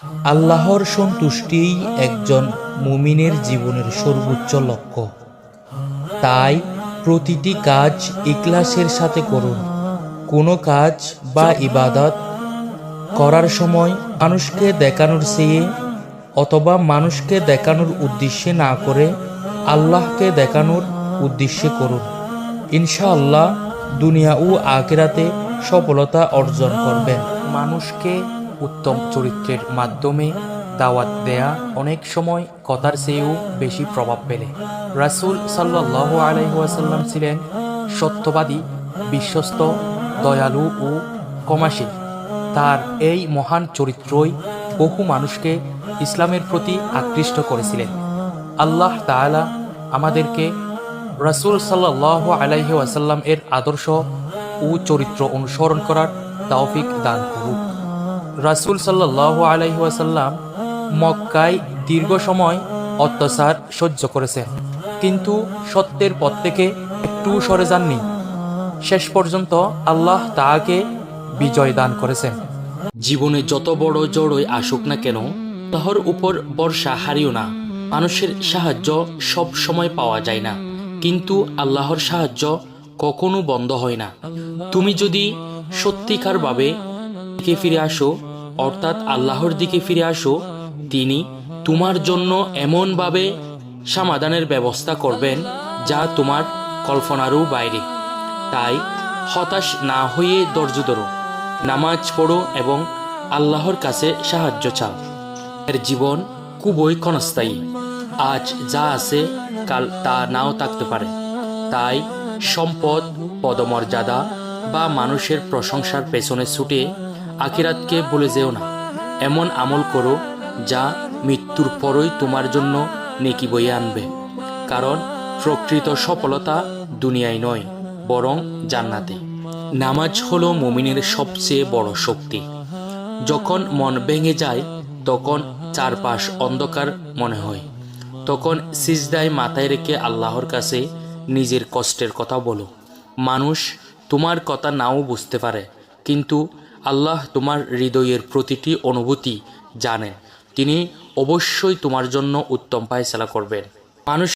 আল্লাহর সন্তুষ্টিই একজন মুমিনের জীবনের সর্বোচ্চ লক্ষ্য। তাই প্রতিটি কাজ ইখলাসের সাথে করুন। কোনো কাজ বা ইবাদত করার সময় মানুষকে দেখানোর চেয়ে অথবা মানুষকে দেখানোর উদ্দেশ্যে না করে আল্লাহকে দেখানোর উদ্দেশ্যে করুন। ইনশাআল্লাহ দুনিয়া ও আখিরাতে সফলতা অর্জন করবেন। মানুষকে উত্তম চরিত্রের মাধ্যমে দাওয়াত দেয়া অনেক সময় কথার চেয়েও বেশি প্রভাব ফেলে। রাসূল সাল্লাল্লাহু আলাইহি ওয়াসাল্লাম ছিলেন সত্যবাদী, বিশ্বস্ত, দয়ালু ও ক্ষমাশীল। তার এই মহান চরিত্রই বহু মানুষকে ইসলামের প্রতি আকৃষ্ট করেছিলেন। আল্লাহ তাআলা আমাদেরকে রাসূল সাল্লাল্লাহু আলাইহি ওয়াসাল্লাম এর আদর্শ ও চরিত্র অনুসরণ করার তৌফিক দান করুক। রাসূল সাল্লাল্লাহু আলাইহি ওয়াসাল্লাম মক্কায় দীর্ঘ সময় অত্যাচার সহ্য করেছেন, কিন্তু সত্যের পথ থেকে একটু সরে যাননি। শেষ পর্যন্ত আল্লাহ তাআকে বিজয় দান করেছেন। জীবনে যত বড় জড়ই আসুক না কেন, তাহার উপর ভরসা হারিও না। মানুষের সাহায্য সব সময় পাওয়া যায় না, কিন্তু আল্লাহর সাহায্য কখনো বন্ধ হয় না। তুমি যদি সত্যিকারভাবে দিকে ফিরে আসো, অর্থাৎ আল্লাহর দিকে ফিরে আসো, তিনি তোমার জন্য এমনভাবে সমাধানের ব্যবস্থা করবেন যা তোমার কল্পনারও বাইরে। তাই হতাশ না হয়ে ধৈর্য ধরো, নামাজ পড়ো এবং আল্লাহর কাছে সাহায্য চাও। এর জীবন খুবই ক্ষণস্থায়ী। আজ যা আছে কাল তা নাও থাকতে পারে। তাই সম্পদ, পদমর্যাদা বা মানুষের প্রশংসার পেছনে ছুটে আখিরাতকে ভুলে যেও না। এমন আমল করো যা মৃত্যুর পরই তোমার জন্য নেকি বয়ে আনবে। কারণ প্রকৃত সফলতা দুনিয়ায় নয়, বরং জান্নাতে। নামাজ হলো মুমিনের সবচেয়ে বড় শক্তি। যখন মন ভেঙে যায়, তখন চারপাশ অন্ধকার মনে হয়, তখন সিজদায় মাথায় রেখে আল্লাহর কাছে নিজের কষ্টের কথা বলো। মানুষ তোমার কথা নাও বুঝতে পারে, কিন্তু আল্লাহ তোমার হৃদয়ের প্রতিটি অনুভূতি জানেন। তিনি অবশ্যই তোমার জন্য উত্তম ফায়সালা করবেন। মানুষ